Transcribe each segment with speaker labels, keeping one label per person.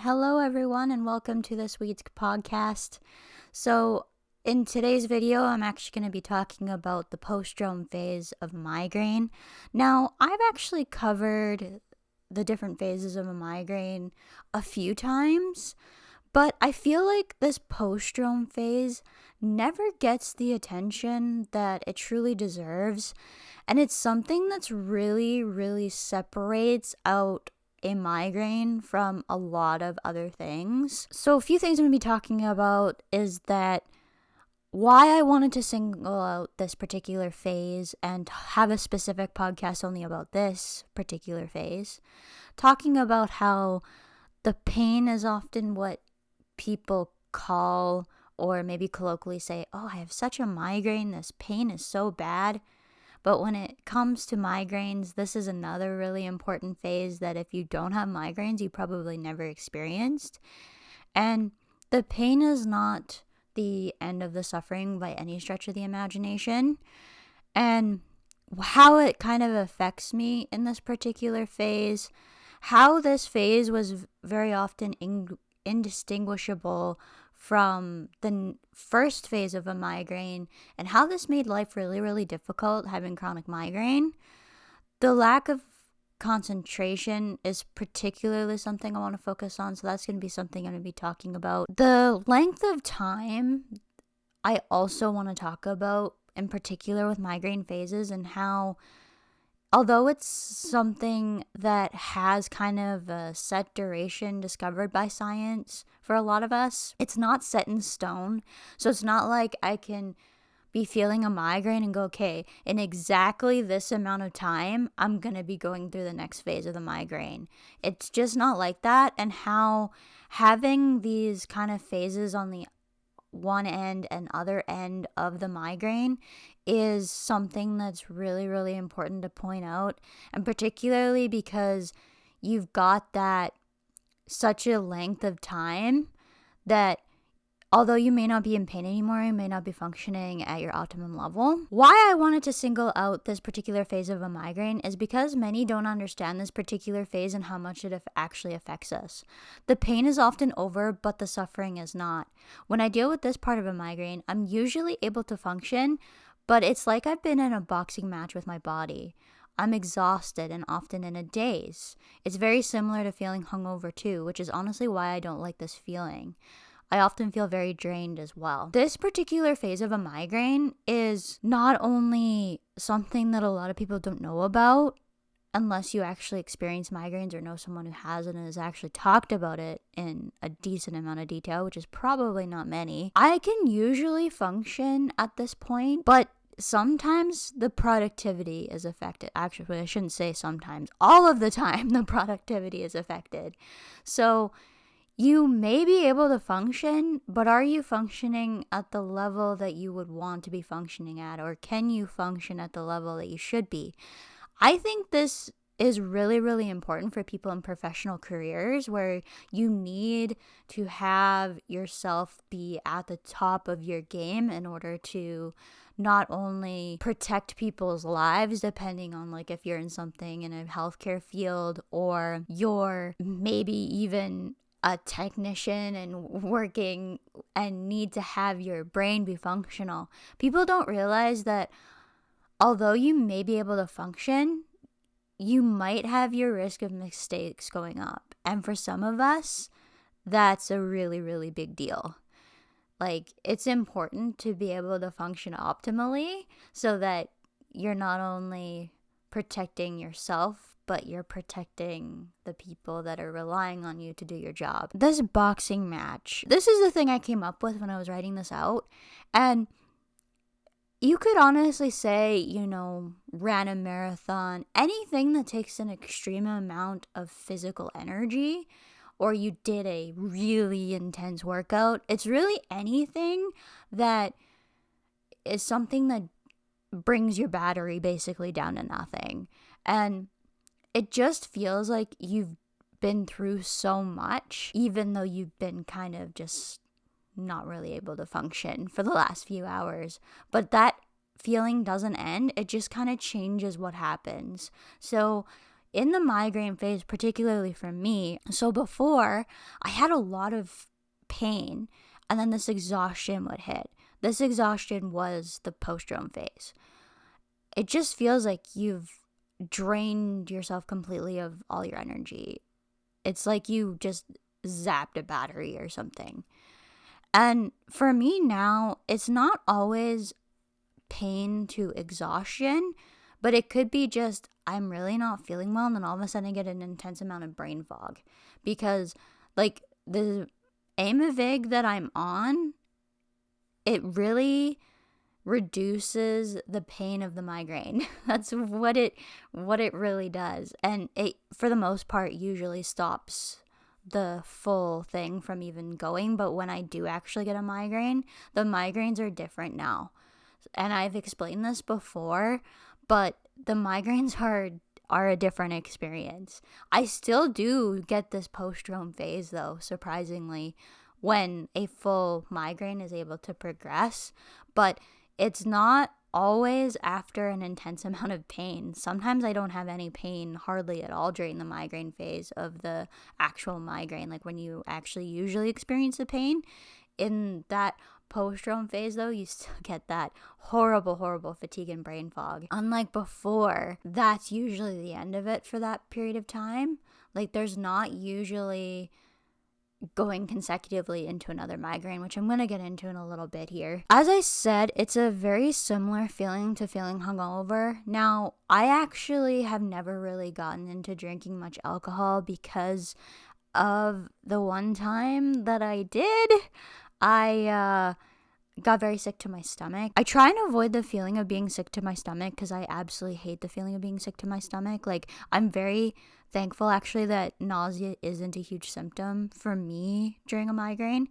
Speaker 1: Hello, everyone, and welcome to this week's podcast. So, in today's video, I'm actually going to be talking about the postdrome phase of migraine. Now, I've actually covered the different phases of a migraine a few times, but I feel like this postdrome phase never gets the attention that it truly deserves, and it's something that's really separates out a migraine from a lot of other things. So a few things I'm going to be talking about is that why I wanted to single out this particular phase and have a specific podcast only about this particular phase. Talking about how the pain is often what people call or maybe colloquially say, "Oh, I have such a migraine. This pain is so bad." But when it comes to migraines, this is another really important phase that if you don't have migraines, you probably never experienced. And the pain is not the end of the suffering by any stretch of the imagination. And how it kind of affects me in this particular phase, how this phase was very often indistinguishable from the first phase of a migraine, and how this made life really difficult having chronic migraine. The lack of concentration is particularly something I want to focus on, so that's going to be something I'm going to be talking about. The length of time I also want to talk about, in particular with migraine phases, and how although it's something that has kind of a set duration discovered by science for a lot of us, it's not set in stone. So it's not like I can be feeling a migraine and go, okay, in exactly this amount of time, I'm going to be going through the next phase of the migraine. It's just not like that. And how having these kind of phases on the one end and other end of the migraine is something that's really important to point out, and particularly because you've got that such a length of time that although you may not be in pain anymore, you may not be functioning at your optimum level. Why I wanted to single out this particular phase of a migraine is because many don't understand this particular phase and how much it actually affects us. The pain is often over, but the suffering is not. When I deal with this part of a migraine, I'm usually able to function, but it's like I've been in a boxing match with my body. I'm exhausted and often in a daze. It's very similar to feeling hungover too, which is honestly why I don't like this feeling. I often feel very drained as well. This particular phase of a migraine is not only something that a lot of people don't know about, unless you actually experience migraines or know someone who has it and has actually talked about it in a decent amount of detail, which is probably not many. I can usually function at this point, but sometimes the productivity is affected. Actually, I shouldn't say sometimes. All of the time, the productivity is affected. So you may be able to function, but are you functioning at the level that you would want to be functioning at? Or can you function at the level that you should be? I think this is really important for people in professional careers where you need to have yourself be at the top of your game in order to not only protect people's lives, depending on like if you're in something in a healthcare field or you're maybe even a technician and working and need to have your brain be functional. People don't realize that although you may be able to function, you might have your risk of mistakes going up. And for some of us, that's a really big deal. Like, it's important to be able to function optimally so that you're not only protecting yourself, but you're protecting the people that are relying on you to do your job. This boxing match, this is the thing I came up with when I was writing this out. And you could honestly say, ran a marathon, anything that takes an extreme amount of physical energy, or you did a really intense workout. It's really anything that is something that brings your battery basically down to nothing. And it just feels like you've been through so much, even though you've been kind of just not really able to function for the last few hours. But that feeling doesn't end. It just kind of changes what happens. So in the migraine phase, particularly for me, so before I had a lot of pain and then this exhaustion would hit. This exhaustion was the postdrome phase. It just feels like you've drained yourself completely of all your energy. It's like you just zapped a battery or something. And for me now, it's not always pain to exhaustion, but it could be just I'm really not feeling well, and then all of a sudden I get an intense amount of brain fog because like the Aimovig that I'm on, it really reduces the pain of the migraine. That's what it really does. And it, for the most part, usually stops the full thing from even going. But when I do actually get a migraine, the migraines are different now. And I've explained this before, but the migraines are a different experience. I still do get this postdrome phase though, surprisingly, when a full migraine is able to progress, but it's not always after an intense amount of pain. Sometimes I don't have any pain hardly at all during the migraine phase of the actual migraine, like when you actually usually experience the pain. In that postdrome phase though, you still get that horrible fatigue and brain fog. Unlike before, that's usually the end of it for that period of time. Like there's not usually going consecutively into another migraine, which I'm going to get into in a little bit here. As I said, it's a very similar feeling to feeling hungover. Now, I actually have never really gotten into drinking much alcohol because of the one time that I did. I got very sick to my stomach. I try and avoid the feeling of being sick to my stomach because I absolutely hate the feeling of being sick to my stomach. Like, I'm very thankful actually that nausea isn't a huge symptom for me during a migraine.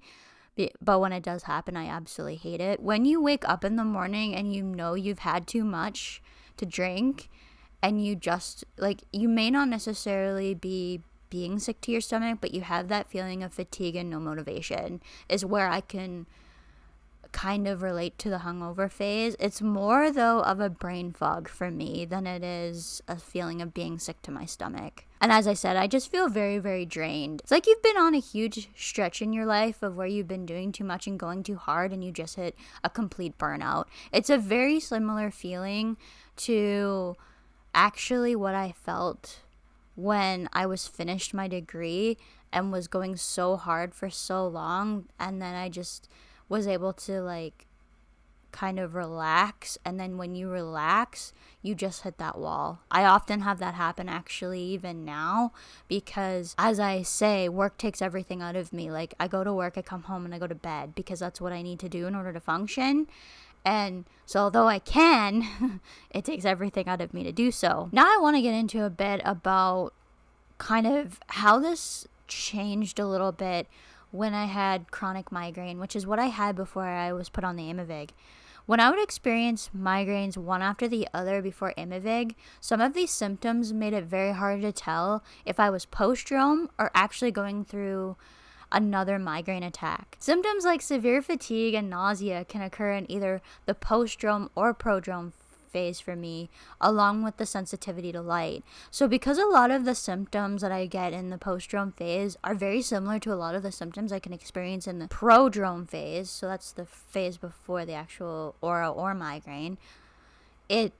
Speaker 1: But when it does happen, I absolutely hate it. When you wake up in the morning and you know you've had too much to drink and you just, like, you may not necessarily be being sick to your stomach, but you have that feeling of fatigue and no motivation is where I can kind of relate to the hungover phase. It's more though of a brain fog for me than it is a feeling of being sick to my stomach. And as I said, I just feel very drained. It's like you've been on a huge stretch in your life of where you've been doing too much and going too hard and you just hit a complete burnout. It's a very similar feeling to actually what I felt when I was finished my degree and was going so hard for so long, and then I just was able to like kind of relax, and then when you relax you just hit that wall. I often have that happen actually even now because, as I say, work takes everything out of me. Like I go to work, I come home, and I go to bed because that's what I need to do in order to function. And so although I can, it takes everything out of me to do so. Now I want to get into a bit about kind of how this changed a little bit when I had chronic migraine, which is what I had before I was put on the Aimovig. When I would experience migraines one after the other before Aimovig, some of these symptoms made it very hard to tell if I was postdrome or actually going through another migraine attack. Symptoms like severe fatigue and nausea can occur in either the postdrome or prodrome phase for me, along with the sensitivity to light. So because a lot of the symptoms that I get in the postdrome phase are very similar to a lot of the symptoms I can experience in the prodrome phase, so that's the phase before the actual aura or migraine, it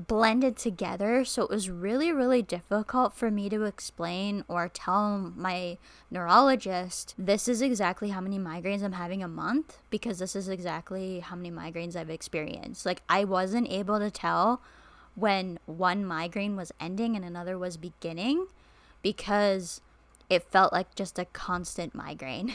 Speaker 1: blended together. So it was really difficult for me to explain or tell my neurologist, this is exactly how many migraines I'm having a month, because this is exactly how many migraines I've experienced. Like I wasn't able to tell when one migraine was ending and another was beginning because it felt like just a constant migraine.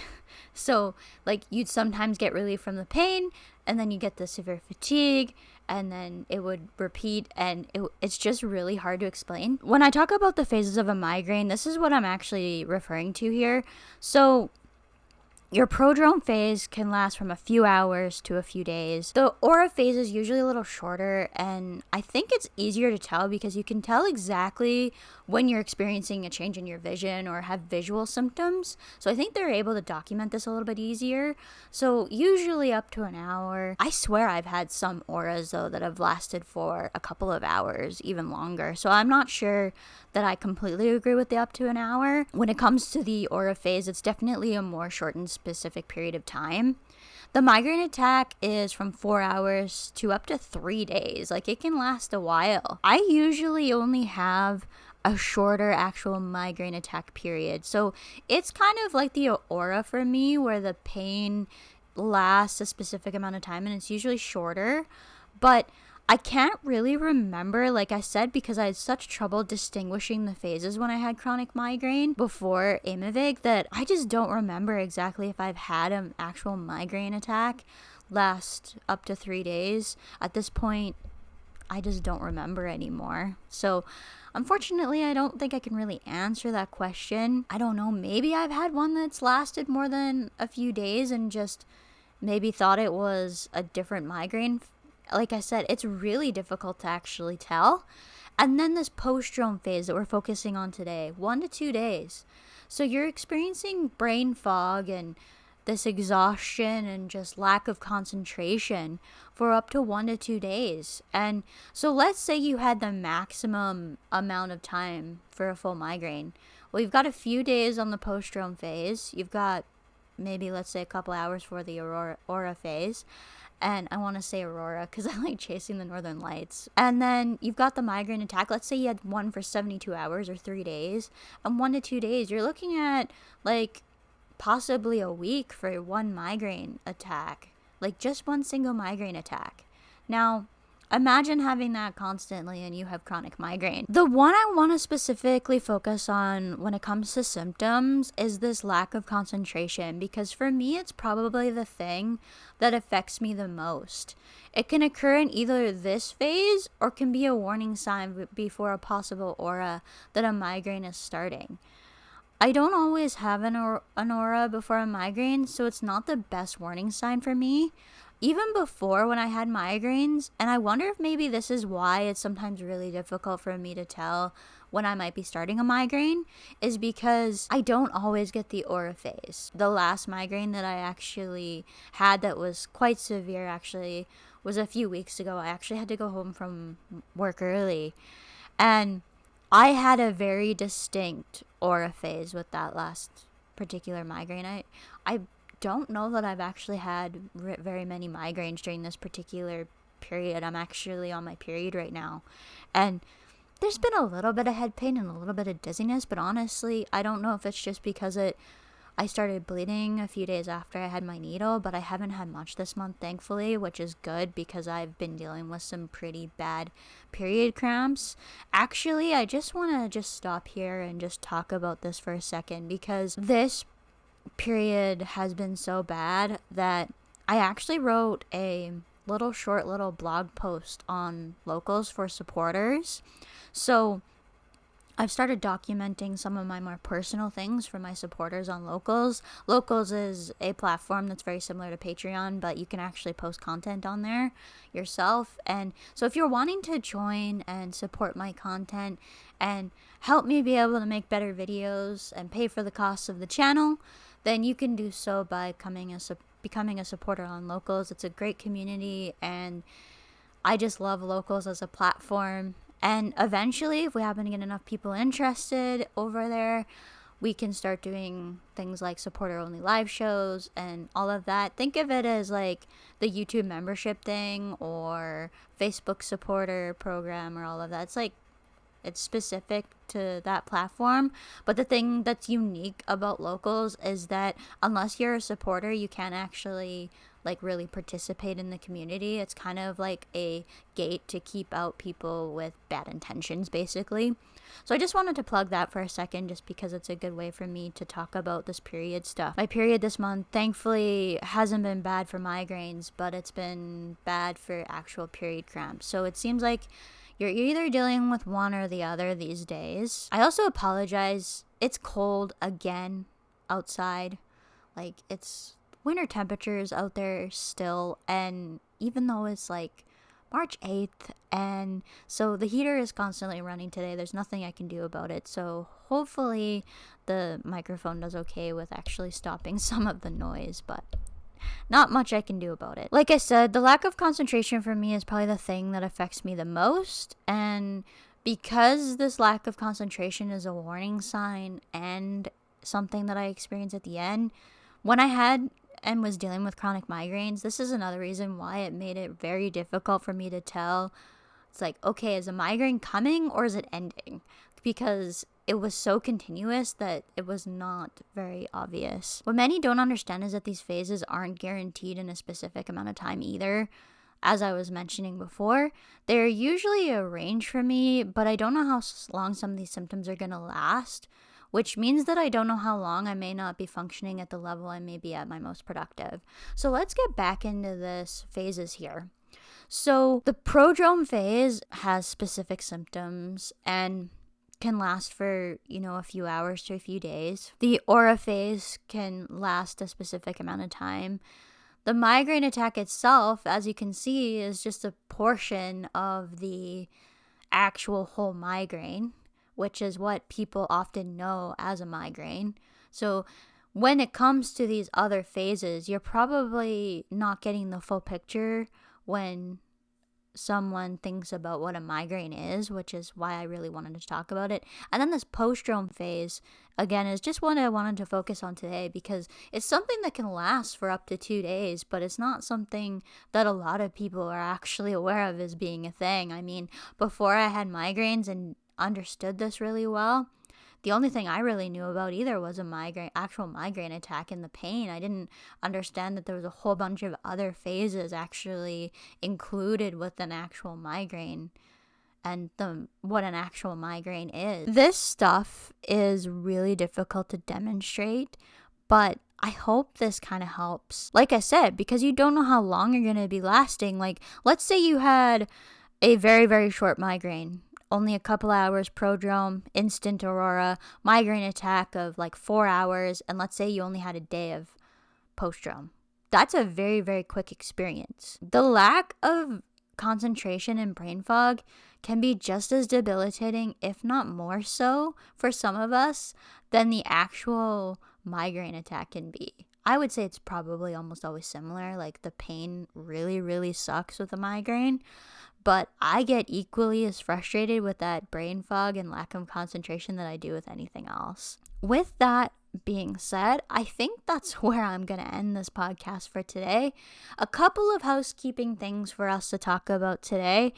Speaker 1: So like you'd sometimes get relief from the pain and then you get the severe fatigue and then it would repeat, and it's just really hard to explain. When I talk about the phases of a migraine, this is what I'm actually referring to here. So Your prodrome phase can last from a few hours to a few days. The aura phase is usually a little shorter, and I think it's easier to tell because you can tell exactly when you're experiencing a change in your vision or have visual symptoms. So I think they're able to document this a little bit easier. So usually up to an hour. I swear I've had some auras though that have lasted for a couple of hours, even longer. So I'm not sure that I completely agree with the up to an hour. When it comes to the aura phase, it's definitely a more shortened specific period of time. The migraine attack is from 4 hours to up to 3 days. Like, it can last a while. I usually only have a shorter actual migraine attack period. So it's kind of like the aura for me, where the pain lasts a specific amount of time and it's usually shorter. But I can't really remember, like I said, because I had such trouble distinguishing the phases when I had chronic migraine before Aimovig, that I just don't remember exactly if I've had an actual migraine attack last up to 3 days. At this point, I just don't remember anymore. So unfortunately, I don't think I can really answer that question. I don't know, maybe I've had one that's lasted more than a few days and just maybe thought it was a different migraine. Like I said, it's really difficult to actually tell. And then this postdrome phase that we're focusing on today, 1 to 2 days. So you're experiencing brain fog and this exhaustion and just lack of concentration for up to 1 to 2 days. And so let's say you had the maximum amount of time for a full migraine. Well, you've got a few days on the postdrome phase. You've got maybe, let's say, a couple hours for the aura phase. And I want to say aurora because I like chasing the northern lights. And then you've got the migraine attack. Let's say you had one for 72 hours or 3 days. And 1 to 2 days, you're looking at like possibly a week for one migraine attack. Like just one single migraine attack. Now, imagine having that constantly and you have chronic migraine. The one I want to specifically focus on when it comes to symptoms is this lack of concentration, because for me, it's probably the thing that affects me the most. It can occur in either this phase or can be a warning sign before a possible aura that a migraine is starting. I don't always have an aura before a migraine, so it's not the best warning sign for me. Even before, when I had migraines, and I wonder if maybe this is why it's sometimes really difficult for me to tell when I might be starting a migraine, is because I don't always get the aura phase. The last migraine that I actually had that was quite severe actually was a few weeks ago. I actually had to go home from work early, and I had a very distinct aura phase with that last particular migraine. I don't know that I've actually had very many migraines during this particular period. I'm actually on my period right now, and there's been a little bit of head pain and a little bit of dizziness, but honestly, I don't know if it's just because I started bleeding a few days after I had my needle, but I haven't had much this month, thankfully, which is good because I've been dealing with some pretty bad period cramps. Actually, I just want to stop here and just talk about this for a second, because this period has been so bad that I actually wrote a short little blog post on locals for supporters. So I've started documenting some of my more personal things for my supporters on Locals. Locals is a platform that's very similar to Patreon, but you can actually post content on there yourself. And so if you're wanting to join and support my content and help me be able to make better videos and pay for the costs of the channel, then you can do so by becoming a supporter on Locals. It's a great community, and I just love Locals as a platform. And eventually, if we happen to get enough people interested over there, we can start doing things like supporter-only live shows and all of that. Think of it as like the YouTube membership thing or Facebook supporter program or all of that. It's specific to that platform. But the thing that's unique about Locals is that unless you're a supporter, you can't actually really participate in the community. It's kind of like a gate to keep out people with bad intentions, basically. So I just wanted to plug that for a second, just because it's a good way for me to talk about this period stuff. My period this month, thankfully, hasn't been bad for migraines, but it's been bad for actual period cramps. So it seems like you're either dealing with one or the other these days. I also apologize. It's cold again outside. Like, it's winter temperatures out there still, and even though it's like March 8th, and so the heater is constantly running today, there's nothing I can do about it. So hopefully the microphone does okay with actually stopping some of the noise, but not much I can do about it. Like I said, the lack of concentration for me is probably the thing that affects me the most, and because this lack of concentration is a warning sign and something that I experienced at the end, when I had and was dealing with chronic migraines, this is another reason why it made it very difficult for me to tell. It's like, okay, is a migraine coming or is it ending? Because it was so continuous that it was not very obvious. What many don't understand is that these phases aren't guaranteed in a specific amount of time either. As I was mentioning before, they're usually a range for me, but I don't know how long some of these symptoms are going to last, which means that I don't know how long I may not be functioning at the level I may be at my most productive. So let's get back into this phases here. So the prodrome phase has specific symptoms and can last for, a few hours to a few days. The aura phase can last a specific amount of time. The migraine attack itself, as you can see, is just a portion of the actual whole migraine, which is what people often know as a migraine. So when it comes to these other phases, you're probably not getting the full picture when someone thinks about what a migraine is, which is why I really wanted to talk about it. And then this postdrome phase, again, is just what I wanted to focus on today, because it's something that can last for up to 2 days, but it's not something that a lot of people are actually aware of as being a thing. I mean, before I had migraines and understood this really well, the only thing I really knew about either was a actual migraine attack and the pain. I didn't understand that there was a whole bunch of other phases actually included with an actual migraine and what an actual migraine is. This stuff is really difficult to demonstrate, but I hope this kind of helps. Like I said, because you don't know how long you're going to be lasting. Like, let's say you had a very, very short migraine, only a couple hours, prodrome, instant aurora, migraine attack of like 4 hours, and let's say you only had a day of postdrome. That's a very, very quick experience. The lack of concentration and brain fog can be just as debilitating, if not more so, for some of us than the actual migraine attack can be. I would say it's probably almost always similar. Like, the pain really, really sucks with a migraine. But I get equally as frustrated with that brain fog and lack of concentration that I do with anything else. With that being said, I think that's where I'm going to end this podcast for today. A couple of housekeeping things for us to talk about today.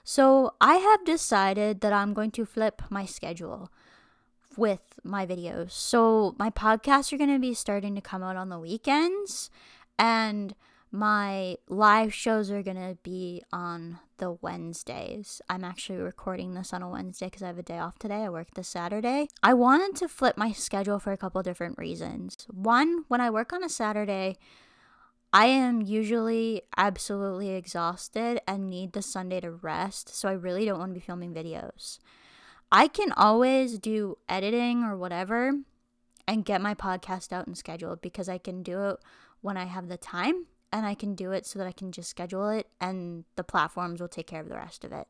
Speaker 1: So I have decided that I'm going to flip my schedule with my videos. So my podcasts are going to be starting to come out on the weekends, and my live shows are going to be on the Wednesdays. I'm actually recording this on a Wednesday because I have a day off today. I work this Saturday. I wanted to flip my schedule for a couple different reasons. One, when I work on a Saturday, I am usually absolutely exhausted and need the Sunday to rest, so I really don't want to be filming videos. I can always do editing or whatever and get my podcast out and schedule it, because I can do it when I have the time, and I can do it so that I can just schedule it and the platforms will take care of the rest of it.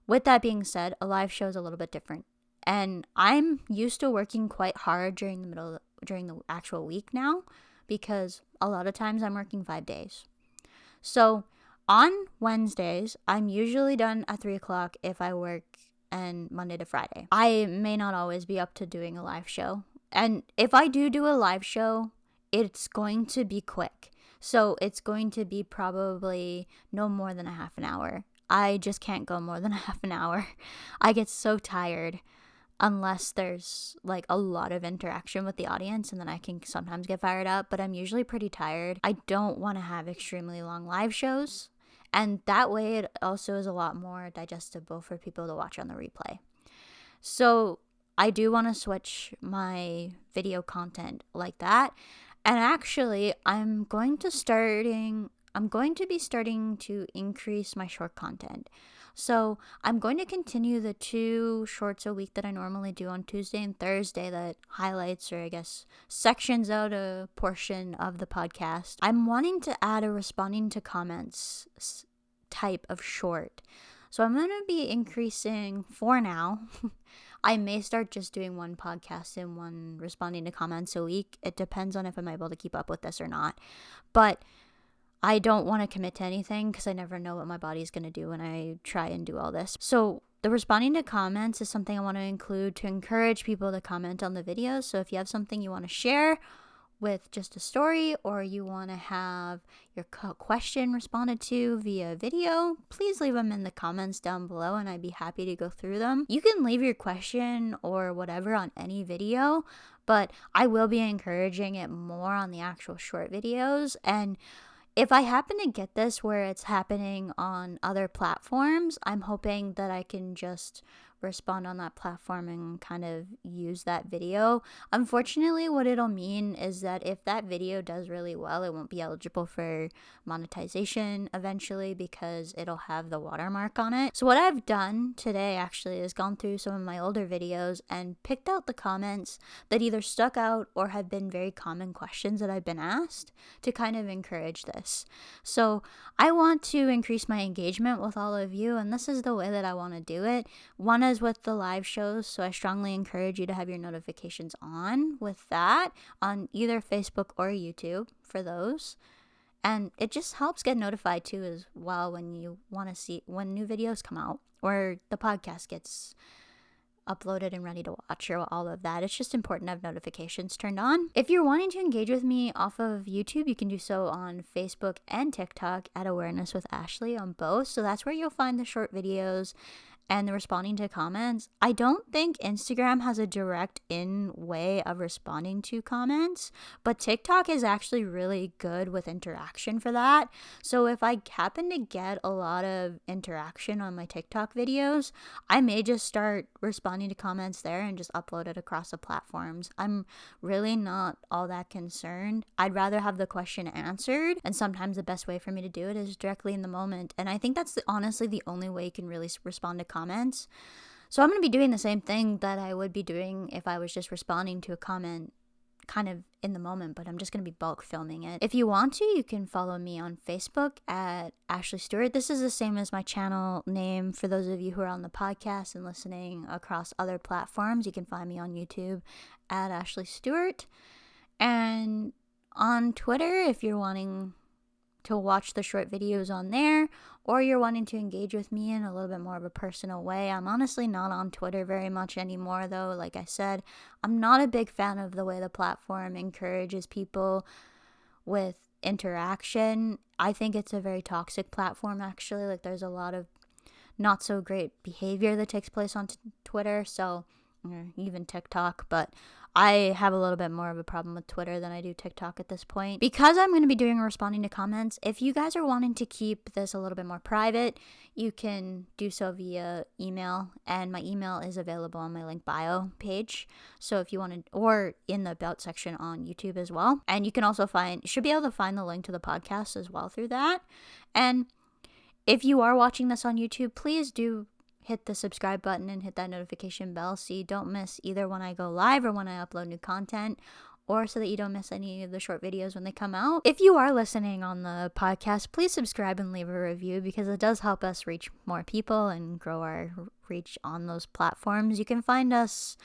Speaker 1: With that being said, a live show is a little bit different. And I'm used to working quite hard during the actual week now, because a lot of times I'm working 5 days. So on Wednesdays, I'm usually done at 3 o'clock if I work, and Monday to Friday. I may not always be up to doing a live show. And if I do a live show, it's going to be quick. So it's going to be probably no more than a half an hour. I just can't go more than a half an hour. I get so tired unless there's like a lot of interaction with the audience, and then I can sometimes get fired up, but I'm usually pretty tired. I don't want to have extremely long live shows, and that way it also is a lot more digestible for people to watch on the replay. So I do want to switch my video content like that. And actually, I'm going to be starting to increase my short content. So I'm going to continue the 2 shorts a week that I normally do on Tuesday and Thursday that highlights, or I guess sections out a portion of the podcast. I'm wanting to add a responding to comments type of short. So I'm going to be increasing for now. I may start just doing 1 podcast and 1 responding to comments a week. It depends on if I'm able to keep up with this or not. But I don't want to commit to anything because I never know what my body's going to do when I try and do all this. So the responding to comments is something I want to include to encourage people to comment on the videos. So if you have something you want to share with just a story, or you want to have your question responded to via video, please leave them in the comments down below and I'd be happy to go through them. You can leave your question or whatever on any video, but I will be encouraging it more on the actual short videos. And if I happen to get this where it's happening on other platforms, I'm hoping that I can just respond on that platform and kind of use that video. Unfortunately, what it'll mean is that if that video does really well, it won't be eligible for monetization eventually because it'll have the watermark on it. So what I've done today actually is gone through some of my older videos and picked out the comments that either stuck out or have been very common questions that I've been asked to kind of encourage this. So I want to increase my engagement with all of you, and this is the way that I want to do it. One is with the live shows, so I strongly encourage you to have your notifications on with that on either Facebook or YouTube for those. And it just helps get notified too as well when you want to see when new videos come out or the podcast gets uploaded and ready to watch or all of that. It's just important to have notifications turned on. If you're wanting to engage with me off of YouTube, you can do so on Facebook and TikTok at Awareness with Ashley on both. So that's where you'll find the short videos and the responding to comments. I don't think Instagram has a direct in way of responding to comments, but TikTok is actually really good with interaction for that. So if I happen to get a lot of interaction on my TikTok videos, I may just start responding to comments there and just upload it across the platforms. I'm really not all that concerned. I'd rather have the question answered, and sometimes the best way for me to do it is directly in the moment. And I think that's honestly the only way you can really respond to comments. So I'm going to be doing the same thing that I would be doing if I was just responding to a comment kind of in the moment, but I'm just going to be bulk filming it. If you want to, you can follow me on Facebook at Ashley Stuart. This is the same as my channel name for those of you who are on the podcast and listening across other platforms. You can find me on YouTube at Ashley Stuart, and on Twitter if you're wanting to watch the short videos on there, or you're wanting to engage with me in a little bit more of a personal way. I'm honestly not on Twitter very much anymore though. Like I said, I'm not a big fan of the way the platform encourages people with interaction. I think it's a very toxic platform actually. Like there's a lot of not so great behavior that takes place on Twitter, so even TikTok, but I have a little bit more of a problem with Twitter than I do TikTok at this point. Because I'm going to be doing responding to comments, if you guys are wanting to keep this a little bit more private, you can do so via email, and my email is available on my link bio page. So if you want to, or in the about section on YouTube as well. And you can also should be able to find the link to the podcast as well through that. And if you are watching this on YouTube, please do hit the subscribe button and hit that notification bell so you don't miss either when I go live or when I upload new content, or so that you don't miss any of the short videos when they come out. If you are listening on the podcast, please subscribe and leave a review because it does help us reach more people and grow our reach on those platforms. You can find us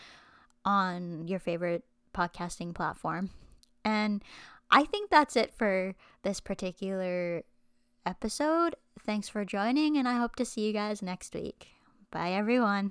Speaker 1: on your favorite podcasting platform. And I think that's it for this particular episode. Thanks for joining, and I hope to see you guys next week. Bye, everyone.